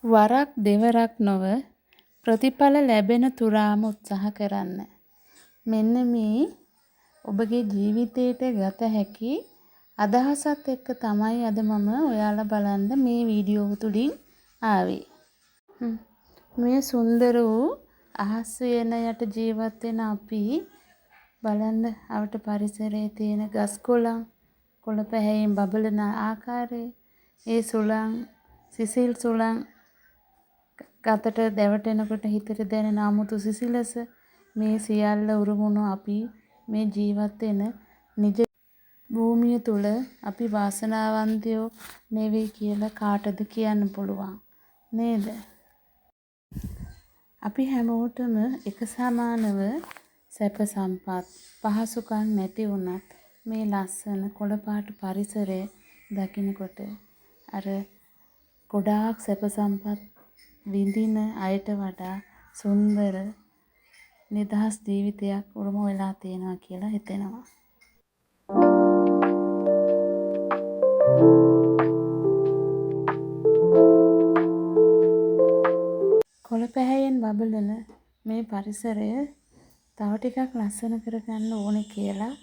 වරක් දෙවරක් නොව ප්‍රතිඵල ලැබෙන තුරාම උත්සාහ කරන්න. මෙන්න මේ ඔබගේ ජීවිතයට ගත හැකි අදහසත් එක්ක තමයි අද මම ඔයාලා බලන්න මේ වීඩියෝ තුලින් ආවේ. මේ සුන්දර වූ අහස් උයන යට ජීවත් වෙන අපි බලන්න අවට පරිසරයේ තියෙන ගස් කොළන් කොළ පැහැයෙන් බබලන ආකාරය, ඒ සුළං සිසිල් සුළං ගතට දැවටෙනකොට හිතට දැනෙන අමුතු සිසිලස, මේ සියල්ල උරුමුණු අපි මේ ජීවත් වෙන නිජ භූමිය තුල අපි වාසනාවන්තයෝ නෙවෙයි කියලා කාටද කියන්න පුළුවන් නේද? අපි හැමෝටම එක සමානව සැප සම්පත් පහසුකම් නැති වුණත් මේ ලස්සන කොළපාට පරිසරය දකිනකොට අර ගොඩාක් සැප සම්පත් විඳින අයට වඩා සුන්දර නිදහස් ජීවිතයක් උරුම වෙලා තියෙනවා කියලා හිතෙනවා. කොළ පැහැයෙන් බබලන මේ පරිසරය තව ටිකක් ලස්සන කරගන්න ඕනේ කියලා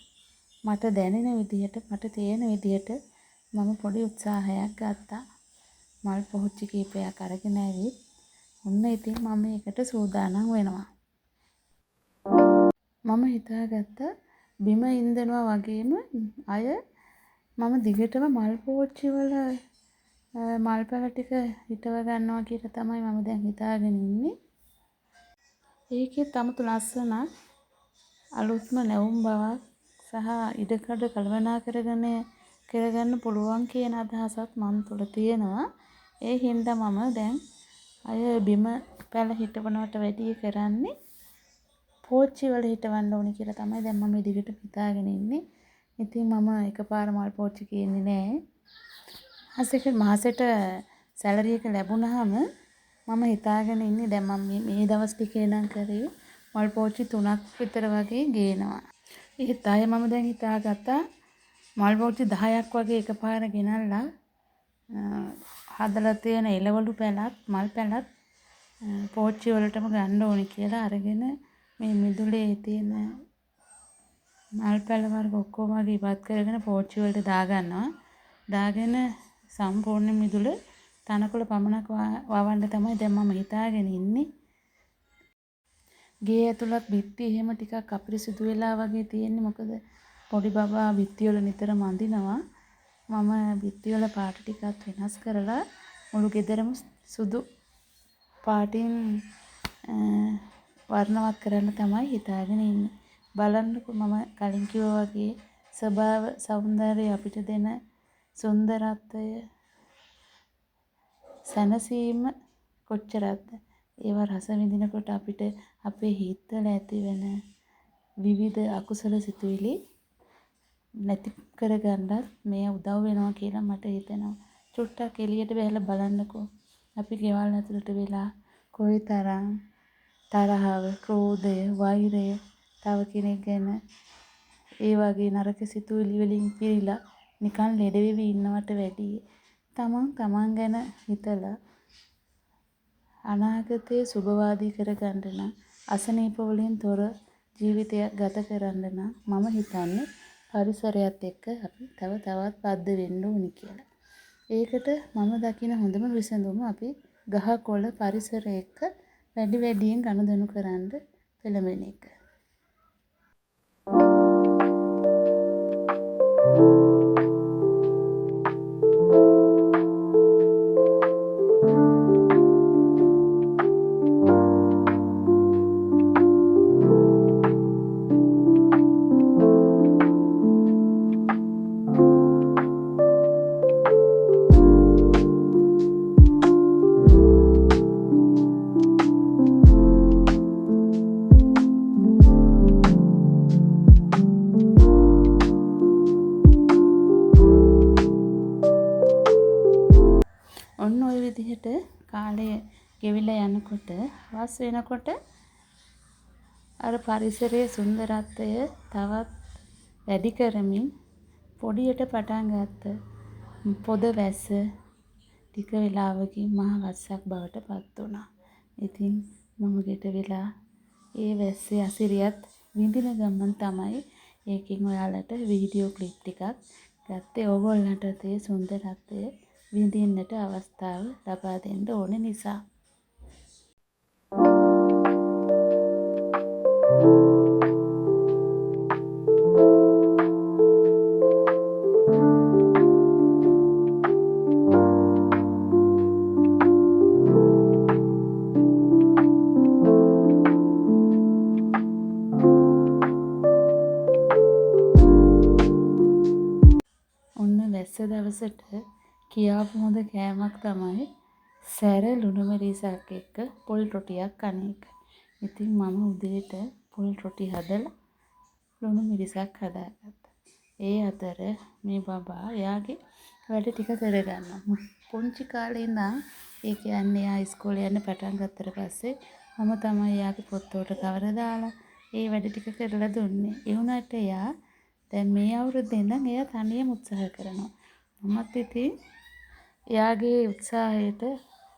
මට දැනෙන විදිහට මට තේරෙන විදිහට මම පොඩි උත්සාහයක් ගත්තා. මල් පොහොච්චි කීපයක් අරගෙන ඇවිත් ඔන්න ඉතින් මම ඒකට සූදානම් වෙනවා. මම හිතාගත්තා බිම ඉඳනවා වගේම අය මම දිගටම මල් පොහොච්චි වල මල් පැල ටික හිටව ගන්නවා කියලා තමයි මම දැන් හිතාගෙන ඉන්නේ. ඒකෙත් 아무තු ලස්සනක් අලුත්ම නැවුම් බවක් සහ ඉඩකඩ කළමනා කරගන්න පුළුවන් කියන අදහසත් මන් තුළ තියෙනවා. ඒ හින්දා මම දැන් අය බිම පැල හිටවනවට වැඩිය කරන්නේ පෝච්චි වල හිටවන්න ඕනේ කියලා තමයි දැන් මම ඉදිරියට හිතාගෙන ඉන්නේ. ඉතින් මම එකපාර මල් පෝච්චි කියන්නේ නැහැ. මාසෙට සැලරි එක ලැබුණාම මම හිතාගෙන ඉන්නේ දැන් මම මේ දවස් ටිකේ නම් කරේ මල් පෝච්චි 3ක් විතර වගේ ගේනවා. ඒත් අය මම දැන් හිතාගත්තා මල් පෝච්චි 10ක් වගේ එකපාර ගෙනල්ලා හදලා තියෙන එළවලු පැලත් මල් පැලත් පෝච්චි වලටම ගන්න ඕනේ කියලා අරගෙන මේ මිදුලේ තියෙන මල් පැල වර්ග ඔක්කොම ඉවත් කරගෙන පෝච්චි වලට දාගන්නවා. දාගෙන සම්පූර්ණ මිදුල තනකොළ පමණක් වවන්න තමයි දැන් මම හිතාගෙන ඉන්නේ. ගේ ඇතුළත් බිත්ති එහෙම ටිකක් අපිරිසිදු වෙලා වගේ තියෙන්නේ. මොකද පොඩි බබා බිත්ති වල නිතරම අඳිනවා. මම බිත්ති වල පාට ටිකක් වෙනස් කරලා මුළු ගෙදරම සුදු පාටින් වර්ණවත් කරන්න තමයි හිතාගෙන ඉන්නේ. බලන්නකො මම කලින් කිව්වා වගේ ස්වභාව సౌందර්යය අපිට දෙන සුන්දරත්වය සැනසීම කොච්චරක්ද? ඒව රස විඳිනකොට අපිට අපේ හිතවල ඇති වෙන විවිධ අකුසල සිතුවිලි නැති කරගන්නත් මේ උදව් වෙනවා කියලා මට හිතෙනවා. චුට්ටක් එළියට බහලා බලන්නකෝ. අපි ගෙවල් ඇතුළට වෙලා කොයිතරම් තරහව, ක්‍රෝධය, වෛරය, තව කෙනෙක් ගැන ඒ වගේ නරක සිතුවිලි වලින් පිරීලා නිකන් ලෙඩ වෙවි ඉන්නවට වැඩිය තමන් ගැන හිතලා අනාගතයේ සුබවාදී කරගන්න නම් අසනීප වලින් තොර ජීවිතයක් ගත කරන්න නම් මම හිතන්නේ පරිසරයත් එක්ක අපි තවත් බද්ධ වෙන්න ඕනි කියලා. ඒකට මම දකින හොඳම විසඳුම අපි ගහකොළ පරිසරය එක්ක වැඩියෙන් ගනුදෙනු කරන්න පෙළඹෙන එක. ඔන්න ඔය විදිහට කාලය ගෙවිලා යනකොට හවස් වෙනකොට අර පරිසරයේ සුන්දරත්වය තවත් වැඩි කරමින් පොඩියට පටන් ගත්ත පොද වැස්ස ටික වෙලාවකින් මහ වස්සක් බවට පත් වුණා. ඉතින් මම ගෙට වෙලා ඒ වැස්සේ අසිරියත් විඳින ගමන් තමයි ඒකෙන් ඔයාලට වීඩියෝ ක්ලිප් ටිකක් ගත්තේ. ඕගොල්ලන්ට ඒ සුන්දරත්වය විඳින්නට අවස්ථාව ලබා දෙන්න ඕන නිසා. ඔන්න වැස්ස දවසට කියාපු හොඳ කෑමක් තමයි සැර ලුණු මිරිසක් එක්ක පොල් රොටියක් කන එක. ඉතින් මම උදේට පොල් රොටි හදලා ලුණු මිරිසක් හදාගත්තා. ඒ අතර මේ බබා එයාගේ වැඩ ටික කරගන්නවා. පුංචි කාලේ ඉඳන් ඒ කියන්නේ එයා ඉස්කෝලේ යන්න පටන් ගත්තට පස්සේ මම තමයි එයාගේ පොත්වලට කවර දාලා ඒ වැඩ ටික කරලා දුන්නේ. ඒ වුණාට එයා දැන් මේ අවුරුද්දේ ඉඳන් එයා තනියම උත්සාහ කරනවා. මමත් ඉතින් එයාගේ උත්සාහයට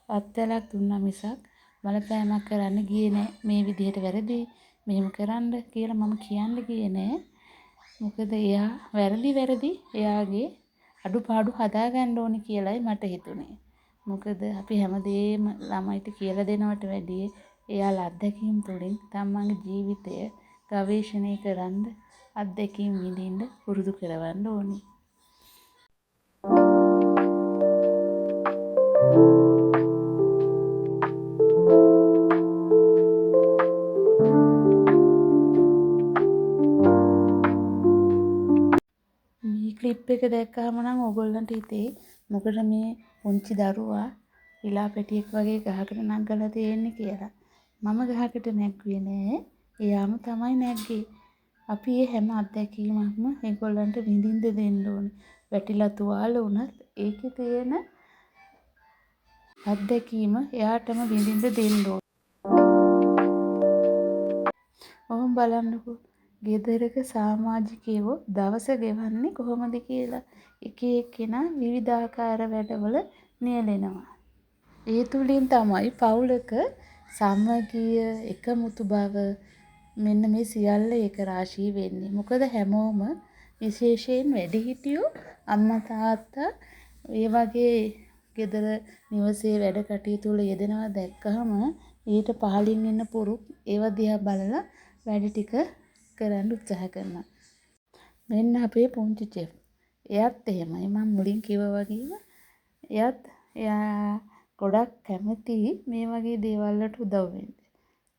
අත්වැලක් දුන්නා මිසක් බලපෑමක් කරන්න ගියේ නෑ. මේ විදිහට වැරදි මෙහෙම කරන්න කියලා මම කියන්න ගියේ නෑ. මොකද එයා වැරදි එයාගේ අඩුපාඩු හදාගන්න ඕනේ කියලායි මට හිතුනේ. මොකද අපි හැමදේම ළමයිට කියලා දෙනවට වැඩිය එයාලා අත්දැකීම් තුළින් තමන්ගේ ජීවිතය ගවේෂණය කරන්න අත්දැකීම් විඳින්න පුරුදු කරවන්න ඕනේ. මේ ක්ලිප් එක දැක්කහම නම් ඕගොල්ලන්ට හිතේ මොකද මේ පුංචි දරුවා ඉලා පැටියෙක් වගේ ගහකට නැගලා තියෙන්නේ කියලා. මම ගහකට නැග්ගුවේ නෑ. එයාම තමයි නැග්ගේ. අපි මේ හැම අත්දැකීමක්ම ඒගොල්ලන්ට විඳින්න දෙන්න ඕනේ. වැටිලා තුවාල වුණත් ඒකේ තියෙන අත්දැකීම එයාටම විඳින්න දෙන්න ඕනේ. ඔහොම බලන්නකෝ. ගෙදරක සමාජිකයෝ දවස ගෙවන්නේ කොහොමද කියලා. එක එක්කෙනා විවිධාකාර වැඩවල නියැලෙනවා. ඒ තුලින් තමයි පවුලක සමගිය, එකමුතු බව මෙන්න මේ සියල්ල ඒක රාශී වෙන්නේ. මොකද හැමෝම විශේෂයෙන් වැඩිහිටියෝ අම්මා තාත්තා ඒ වගේ ගෙදර නිවසේ වැඩ කටයුතු වල යෙදෙනවා දැක්කහම ඊට පහලින් ඉන්න පුරුක් ඒව දිහා බලලා වැඩ ටික කරන්න උත්සාහ කරනවා. මෙන්න අපේ පුංචි චෙෆ්. එයාත් එහෙමයි. මම මුලින් කිව්වා වගේම එයා ගොඩක් කැමති මේ වගේ දේවල් වලට උදව් වෙන්න.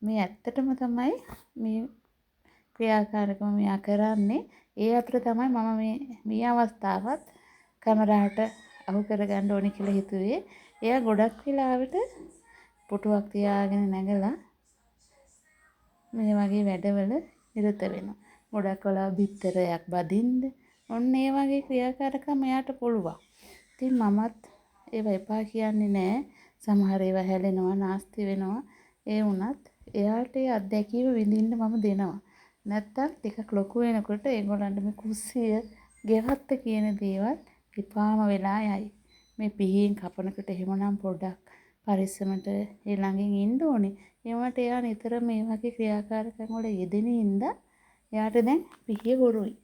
මේ ඇත්තටම තමයි මේ ක්‍රියාකාරකම මෙයා කරන්නේ. ඒ අතර තමයි මම මේ අවස්ථාවත් කැමරාවට අහු කරගන්න ඕනේ කියලා හිතුවේ. එයා ගොඩක් වෙලාවට පුටුවක් තියාගෙන නැගලා මේ වගේ වැඩවල නිරත වෙනවා. ගොඩක් වෙලා බිත්තරයක් බදින්න ඔන්න ඒ වගේ ක්‍රියාකාරකම් එයාට පුළුවන්. ඉතින් මමත් ඒව එපා කියන්නේ නෑ. සමහර ඒවා හැලෙනවා, නාස්ති වෙනවා. ඒ වුණත් එයාට ඒ අත්දැකීම විඳින්න මම දෙනවා. නැත්තම් ටිකක් ලොකු වෙනකොට ඒගොල්ලන්ට මේ කුස්සිය, ගෙවත්ත කියන දේවල් විපාම වෙලා යයි. මේ පිහින් කපනකොට එහෙමනම් පොඩ්ඩක් පරිස්සමට ඒ ළඟින් ඉන්න ඕනේ. ඒ වුණාට එයා නිතර මේ වගේ ක්‍රියාකාරකම් වල යෙදෙන ඉඳලා එයාට දැන් පිහිය හොරුයි.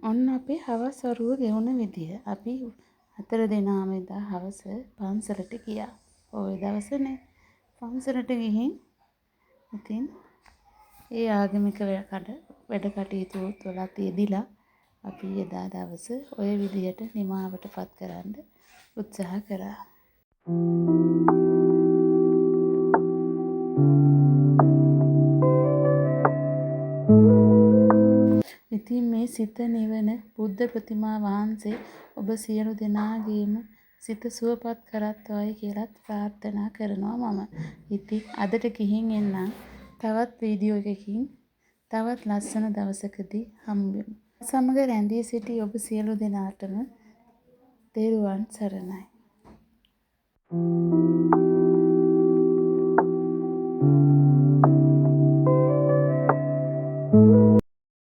ඔන්න අපේ හවස් වරුව ගෙවුන විදිය. අපි 4 දෙනාම එදා හවස පන්සලට ගියා. ওই දවසනේ පන්සලට ගිහින් ඉතින් ඒ ආගමික වැඩ කටයුතු වලත් යෙදිලා අපි එදා දවස ওই විදියට නිමාවටපත් කරන්න උත්සාහ කරා. ඉතින් මේ සිත නිවන බුද්ධ ප්‍රතිමා වහන්සේ ඔබ සියලු දෙනාගේම සිත සුවපත් කරත්වායි කියලාත් ප්‍රාර්ථනා කරනවා මම. ඉතින් අදට ගිහින් එන්නම්. තවත් වීඩියෝ එකකින් තවත් ලස්සන දවසකදී හමු වෙමු. සමග රැඳී සිටි ඔබ සියලු දෙනාටම තෙරුවන් සරණයි.